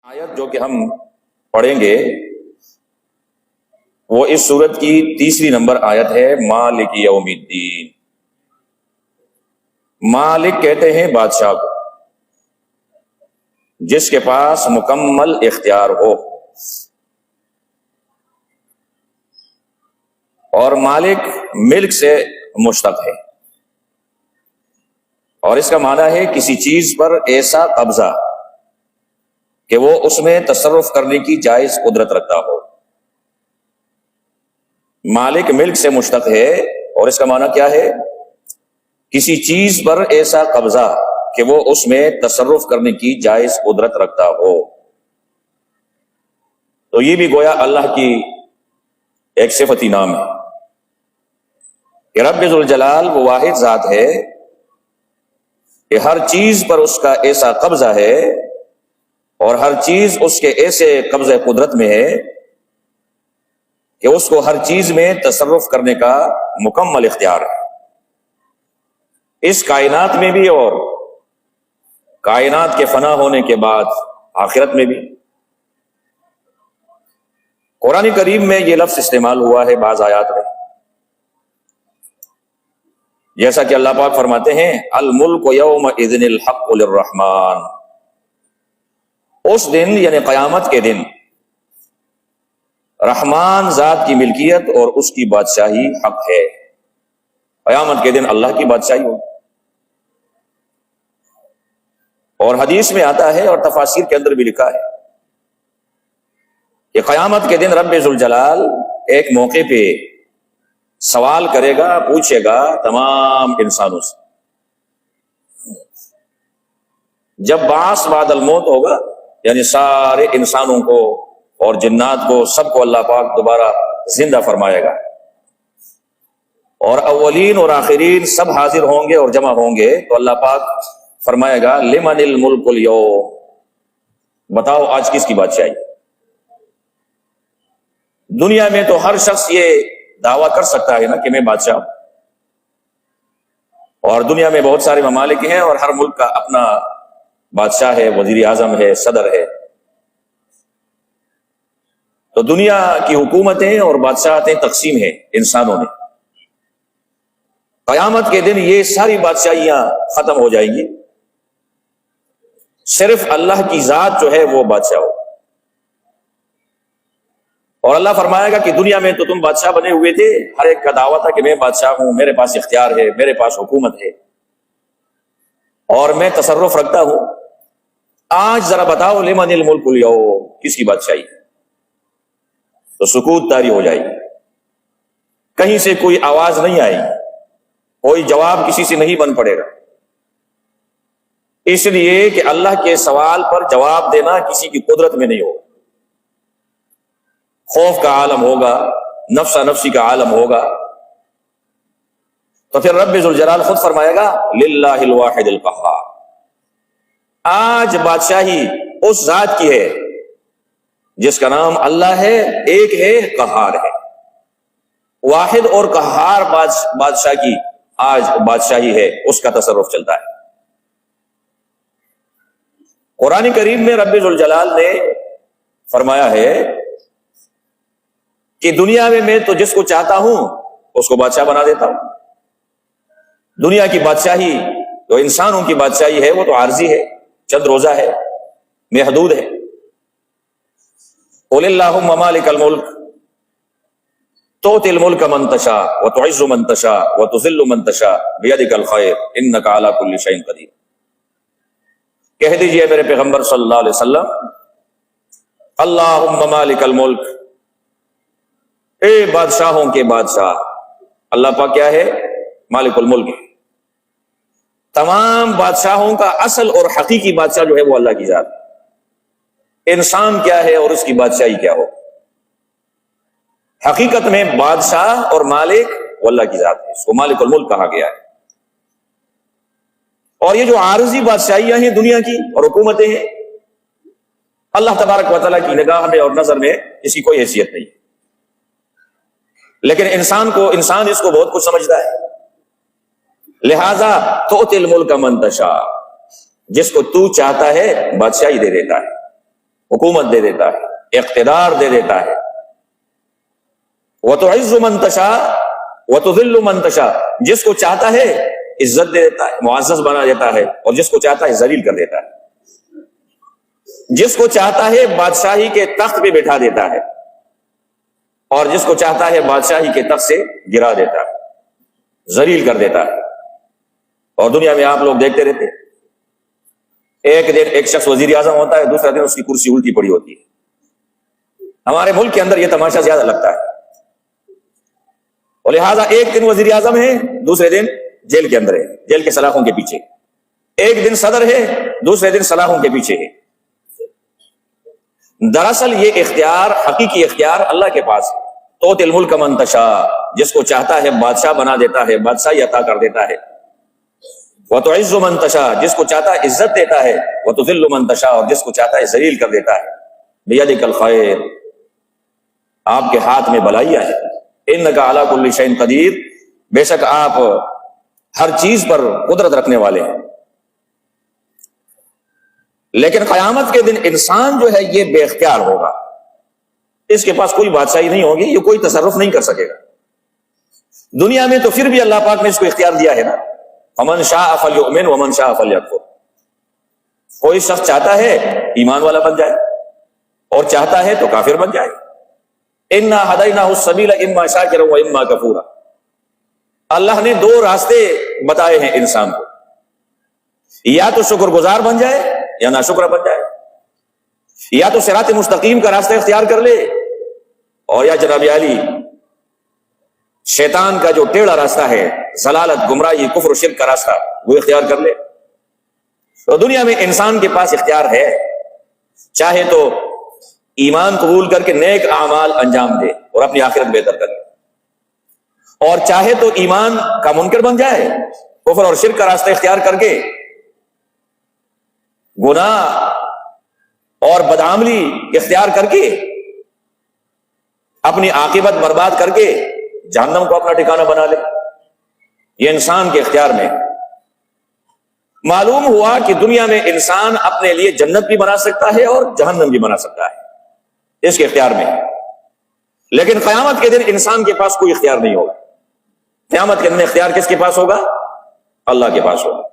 آیت جو کہ ہم پڑھیں گے وہ اس سورت کی تیسری نمبر آیت ہے، مالک یوم الدین۔ مالک کہتے ہیں بادشاہ کو جس کے پاس مکمل اختیار ہو، اور مالک ملک سے مشتق ہے، اور اس کا معنی ہے کسی چیز پر ایسا قبضہ کہ وہ اس میں تصرف کرنے کی جائز قدرت رکھتا ہو۔ مالک ملک سے مشتق ہے، اور اس کا معنی کیا ہے؟ کسی چیز پر ایسا قبضہ کہ وہ اس میں تصرف کرنے کی جائز قدرت رکھتا ہو۔ تو یہ بھی گویا اللہ کی ایک صفتی نام ہے کہ رب ذوالجلال وہ واحد ذات ہے کہ ہر چیز پر اس کا ایسا قبضہ ہے، اور ہر چیز اس کے ایسے قبضہ قدرت میں ہے کہ اس کو ہر چیز میں تصرف کرنے کا مکمل اختیار ہے، اس کائنات میں بھی اور کائنات کے فنا ہونے کے بعد آخرت میں بھی۔ قرآن کریم میں یہ لفظ استعمال ہوا ہے بعض آیات میں، جیسا کہ اللہ پاک فرماتے ہیں الملک یومئذ الحق للرحمن، اس دن یعنی قیامت کے دن رحمان ذات کی ملکیت اور اس کی بادشاہی حق ہے۔ قیامت کے دن اللہ کی بادشاہی ہو، اور حدیث میں آتا ہے اور تفاسیر کے اندر بھی لکھا ہے کہ قیامت کے دن رب ذوالجلال ایک موقع پہ سوال کرے گا، پوچھے گا تمام انسانوں سے۔ جب بعث بعد الموت ہوگا، یعنی سارے انسانوں کو اور جنات کو سب کو اللہ پاک دوبارہ زندہ فرمائے گا، اور اولین اور آخرین سب حاضر ہوں گے اور جمع ہوں گے، تو اللہ پاک فرمائے گا لمن الملک اليوم، بتاؤ آج کس کی بادشاہی؟ دنیا میں تو ہر شخص یہ دعویٰ کر سکتا ہے نا کہ میں بادشاہ ہوں، اور دنیا میں بہت سارے ممالک ہیں اور ہر ملک کا اپنا بادشاہ ہے، وزیر اعظم ہے، صدر ہے۔ تو دنیا کی حکومتیں اور بادشاہتیں تقسیم ہیں انسانوں نے۔ قیامت کے دن یہ ساری بادشاہیاں ختم ہو جائیں گی، صرف اللہ کی ذات جو ہے وہ بادشاہ ہو، اور اللہ فرمائے گا کہ دنیا میں تو تم بادشاہ بنے ہوئے تھے، ہر ایک کا دعویٰ تھا کہ میں بادشاہ ہوں، میرے پاس اختیار ہے، میرے پاس حکومت ہے، اور میں تصرف رکھتا ہوں۔ آج ذرا بتاؤ لمن الملک اليوم، کس کی بادشاہی؟ تو سکوت طاری ہو جائے گی، کہیں سے کوئی آواز نہیں آئے گی، کوئی جواب کسی سے نہیں بن پڑے گا، اس لیے کہ اللہ کے سوال پر جواب دینا کسی کی قدرت میں نہیں ہوگا۔ خوف کا عالم ہوگا، نفسا نفسی کا عالم ہوگا، تو پھر رب ذوالجلال خود فرمائے گا للہ الواحد القہار، آج بادشاہی اس ذات کی ہے جس کا نام اللہ ہے، ایک ہے، قہار ہے، واحد اور قہار بادشاہ کی آج بادشاہی ہے، اس کا تصرف چلتا ہے۔ قرآن کریم میں رب ذوالجلال نے فرمایا ہے کہ دنیا میں تو جس کو چاہتا ہوں اس کو بادشاہ بنا دیتا ہوں۔ دنیا کی بادشاہی جو انسانوں کی بادشاہی ہے وہ تو عارضی ہے، چند روزہ ہے، محدود ہے۔ قل اللہم مالک الملک تؤتی الملک من تشاء وتعز من تشاء وتذل من تشاء بیدک الخیر انک علی کل شیء قدیر۔ کہہ دیجئے میرے پیغمبر صلی اللہ علیہ وسلم، اللہم مالک الملک، اے بادشاہوں کے بادشاہ۔ اللہ پاک کیا ہے؟ مالک الملک ہے۔ تمام بادشاہوں کا اصل اور حقیقی بادشاہ جو ہے وہ اللہ کی ذات ہے۔ انسان کیا ہے اور اس کی بادشاہی کیا ہو؟ حقیقت میں بادشاہ اور مالک وہ اللہ کی ذات ہے، اس کو مالک الملک کہا گیا ہے۔ اور یہ جو عارضی بادشاہیاں ہیں دنیا کی اور حکومتیں ہیں، اللہ تبارک و تعالیٰ کی نگاہ میں اور نظر میں اس کی کوئی حیثیت نہیں، لیکن انسان اس کو بہت کچھ سمجھتا ہے، لہذا تؤتی الملک من تشاء، جس کو تو چاہتا ہے بادشاہی دے دیتا ہے۔ حکومت دے دیتا ہے، اقتدار دے دیتا ہے۔ وَتُعِزُّ مَن تَشَاءُ وَتُذِلُّ مَن تَشَاءُ، جس کو چاہتا ہے عزت دے دیتا ہے، معزز بنا دیتا ہے، اور جس کو چاہتا ہے ذلیل کر دیتا ہے، جس کو چاہتا ہے بادشاہی کے تخت پہ بٹھا دیتا ہے، اور جس کو چاہتا ہے بادشاہی کے تخت سے گرا دیتا ہے، ذلیل کر دیتا ہے۔ اور دنیا میں آپ لوگ دیکھتے رہتے ہیں، ایک دن ایک شخص وزیر اعظم ہوتا ہے، دوسرا دن اس کی کرسی الٹی پڑی ہوتی ہے۔ ہمارے ملک کے اندر یہ تماشا زیادہ لگتا ہے، اور لہٰذا ایک دن وزیر اعظم ہے، دوسرے دن جیل کے اندر ہے، جیل کے سلاخوں کے پیچھے، ایک دن صدر ہے، دوسرے دن سلاخوں کے پیچھے ہے۔ دراصل یہ اختیار، حقیقی اختیار اللہ کے پاس ہے۔ تؤتی الملک من تشاء، جس کو چاہتا ہے بادشاہ بنا دیتا ہے، بادشاہی عطا کر دیتا ہے۔ وتعز من تشاء، جس کو چاہتا ہے عزت دیتا ہے۔ وتذل من تشاء، اور جس کو چاہتا ہے ذلیل کر دیتا ہے۔ بیدک الخیر، آپ کے ہاتھ میں بھلائیاں ہیں۔ انک علی کل شیء قدیر، بے شک آپ ہر چیز پر قدرت رکھنے والے ہیں۔ لیکن قیامت کے دن انسان جو ہے یہ بے اختیار ہوگا، اس کے پاس کوئی بادشاہی نہیں ہوگی، یہ کوئی تصرف نہیں کر سکے گا۔ دنیا میں تو پھر بھی اللہ پاک نے اس کو اختیار دیا ہے نا، فمن شاء فلیؤمن ومن شاء فلیکفر۔ کوئی شخص چاہتا ہے ایمان والا بن جائے، اور چاہتا ہے تو کافر بن جائے۔ انا ہدیناہ السبیل اما شاکرا واما کفورا، اللہ نے دو راستے بتائے ہیں انسان کو، یا تو شکر گزار بن جائے یا ناشکرا بن جائے، یا تو صراط مستقیم کا راستہ اختیار کر لے، اور یا جناب علی شیطان کا جو ٹیڑھا راستہ ہے، ضلالت، گمراہی، کفر و شرک کا راستہ، وہ اختیار کر لے۔ تو دنیا میں انسان کے پاس اختیار ہے، چاہے تو ایمان قبول کر کے نیک اعمال انجام دے اور اپنی آخرت بہتر کر لے، اور چاہے تو ایمان کا منکر بن جائے، کفر اور شرک کا راستہ اختیار کر کے گناہ اور بدعملی اختیار کر کے اپنی عاقبت برباد کر کے جہنم کو اپنا ٹھکانہ بنا لے۔ یہ انسان کے اختیار میں۔ معلوم ہوا کہ دنیا میں انسان اپنے لیے جنت بھی بنا سکتا ہے اور جہنم بھی بنا سکتا ہے، اس کے اختیار میں۔ لیکن قیامت کے دن انسان کے پاس کوئی اختیار نہیں ہوگا۔ قیامت کے دن اختیار کس کے پاس ہوگا؟ اللہ کے پاس ہوگا۔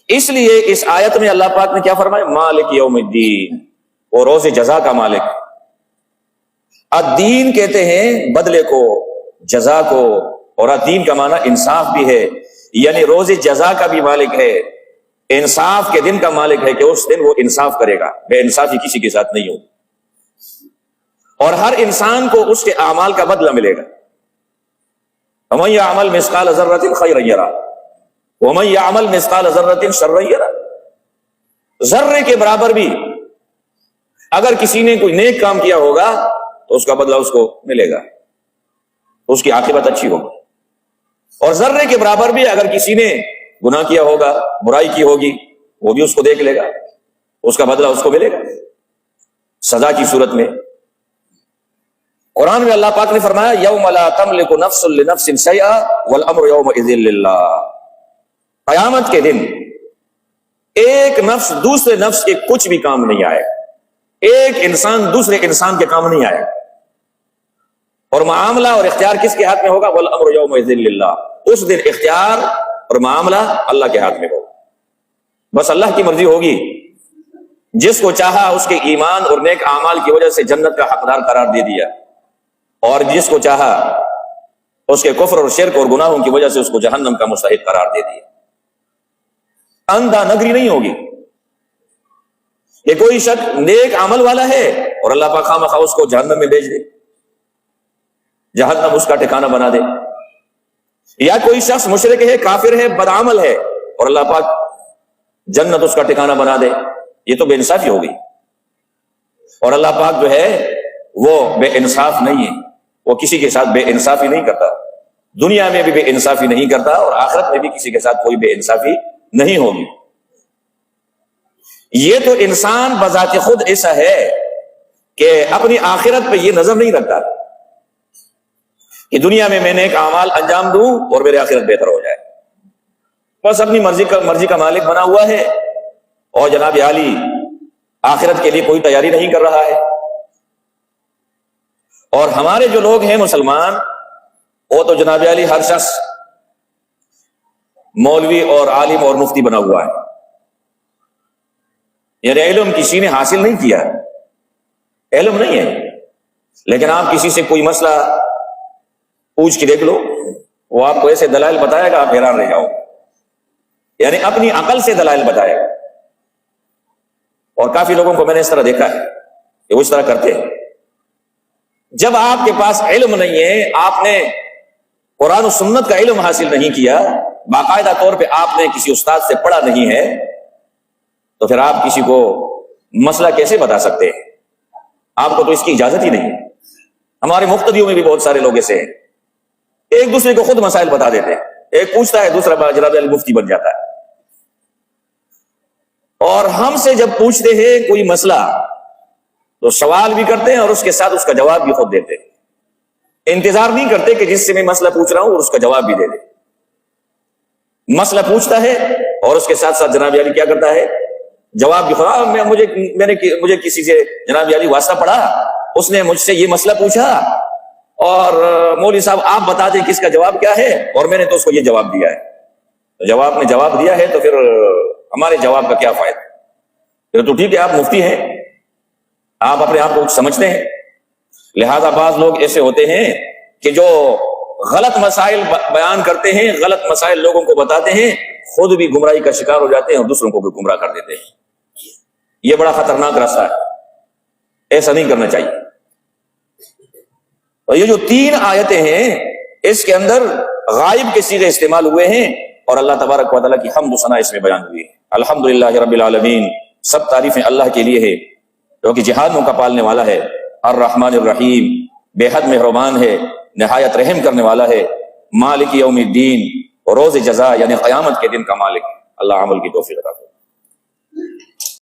اس لیے اس آیت میں اللہ پاک نے کیا فرمایا؟ مالک یوم الدین، وہ روز جزا کا مالک۔ الدین کہتے ہیں بدلے کو، جزا کو، اور الدین کا معنی انصاف بھی ہے، یعنی روز جزا کا بھی مالک ہے، انصاف کے دن کا مالک ہے، کہ اس دن وہ انصاف کرے گا، بے انصافی کسی کے ساتھ نہیں ہوگی، اور ہر انسان کو اس کے اعمال کا بدلہ ملے گا۔ ومن یعمل مثقال ذرۃ خیرا یرہ ومن یعمل مثقال ذرۃ شرا یرہ، ذرے کے برابر بھی اگر کسی نے کوئی نیک کام کیا ہوگا تو اس کا بدلہ اس کو ملے گا، اس کی عاقبت اچھی ہوگی، اور ذرے کے برابر بھی اگر کسی نے گناہ کیا ہوگا، برائی کی ہوگی، وہ بھی اس کو دیکھ لے گا، اس کا بدلہ اس کو ملے گا سزا کی صورت میں۔ قرآن میں اللہ پاک نے فرمایا یوم لا تملک نفس لنفس شیئا والامر یومئذ للہ، قیامت کے دن ایک نفس دوسرے نفس کے کچھ بھی کام نہیں آئے، ایک انسان دوسرے انسان کے کام نہیں آئے، اور معاملہ اور اختیار کس کے ہاتھ میں ہوگا؟ والامر یومئذ للہ، اس دن اختیار اور معاملہ اللہ کے ہاتھ میں ہوگا، بس اللہ کی مرضی ہوگی۔ جس کو چاہا اس کے ایمان اور نیک اعمال کی وجہ سے جنت کا حقدار قرار دے دیا، اور جس کو چاہا اس کے کفر اور شرک اور گناہوں کی وجہ سے اس کو جہنم کا مستحق قرار دے دیا۔ اندھا نگری نہیں ہوگی کہ کوئی شخص نیک عمل والا ہے اور اللہ پاک خواہ مخواہ اس کو جہنم میں بھیج دے، جہنم اس کا ٹھکانہ بنا دے، یا کوئی شخص مشرک ہے، کافر ہے، بدعمل ہے، اور اللہ پاک جنت اس کا ٹھکانہ بنا دے، یہ تو بے انصافی ہوگی۔ اور اللہ پاک جو ہے وہ بے انصاف نہیں ہے، وہ کسی کے ساتھ بے انصافی نہیں کرتا، دنیا میں بھی بے انصافی نہیں کرتا، اور آخرت میں بھی کسی کے ساتھ کوئی بے انصافی نہیں ہوگی۔ یہ تو انسان بذات خود ایسا ہے کہ اپنی آخرت پہ یہ نظر نہیں رکھتا کہ دنیا میں میں نے ایک اعمال انجام دوں اور میری آخرت بہتر ہو جائے، بس اپنی مرضی کا مالک بنا ہوا ہے، اور جناب عالی آخرت کے لیے کوئی تیاری نہیں کر رہا ہے. اور ہمارے جو لوگ ہیں مسلمان، وہ تو جناب علی ہر شخص مولوی اور عالم اور مفتی بنا ہوا ہے. یعنی علم کسی نے حاصل نہیں کیا، علم نہیں ہے، لیکن آپ کسی سے کوئی مسئلہ پوچھ کے دیکھ لو، وہ آپ کو ایسے دلائل بتائے گا آپ حیران رہ جاؤ. یعنی اپنی عقل سے دلائل بتائے گا. اور کافی لوگوں کو میں نے اس طرح دیکھا ہے کہ وہ اس طرح کرتے ہیں. جب آپ کے پاس علم نہیں ہے، آپ نے قرآن و سنت کا علم حاصل نہیں کیا، باقاعدہ طور پہ آپ نے کسی استاد سے پڑھا نہیں ہے، تو پھر آپ کسی کو مسئلہ کیسے بتا سکتے ہیں؟ آپ کو تو اس کی اجازت ہی نہیں ہے. ہمارے مقتدیوں میں بھی بہت سارے لوگ ایسے ہیں، ایک دوسرے کو خود مسائل بتا دیتے ہیں، ایک پوچھتا ہے دوسرا جناب علی مفتی بن جاتا ہے. اور ہم سے جب پوچھتے ہیں کوئی مسئلہ تو سوال بھی کرتے ہیں اور اس کے ساتھ اس کا جواب بھی خود دیتے ہیں. انتظار نہیں کرتے کہ جس سے میں مسئلہ پوچھ رہا ہوں اور اس کا جواب بھی دے دے. مسئلہ پوچھتا ہے اور اس کے ساتھ ساتھ جناب علی کیا کرتا ہے؟ جواب بھی خود. مجھے کسی سے جناب علی واسطہ پڑا، اس نے مجھ سے یہ مسئلہ پوچھا اور مولوی صاحب آپ بتا دیں کہ اس کا جواب کیا ہے، اور میں نے تو اس کو یہ جواب دیا ہے. جواب نے جواب دیا ہے تو پھر ہمارے جواب کا کیا فائدہ؟ پھر تو ٹھیک ہے آپ مفتی ہیں، آپ اپنے آپ کو کچھ سمجھتے ہیں. لہذا بعض لوگ ایسے ہوتے ہیں کہ جو غلط مسائل بیان کرتے ہیں، غلط مسائل لوگوں کو بتاتے ہیں، خود بھی گمراہی کا شکار ہو جاتے ہیں اور دوسروں کو بھی گمراہ کر دیتے ہیں. یہ بڑا خطرناک راستہ ہے، ایسا نہیں کرنا چاہیے. اور یہ جو 3 آیتیں ہیں اس کے اندر غائب کے صیغے استعمال ہوئے ہیں اور اللہ تبارک و تعالیٰ کی حمد و ثنا اس میں بیان ہوئی ہے. الحمدللہ رب العالمین، سب تعریفیں اللہ کے لیے ہے جو کہ جہادوں کا پالنے والا ہے. الرحمن الرحیم، بے حد مہربان ہے، نہایت رحم کرنے والا ہے. مالک یوم الدین، روز جزا یعنی قیامت کے دن کا مالک. اللہ عمل کی توفیق عطا فرمائے.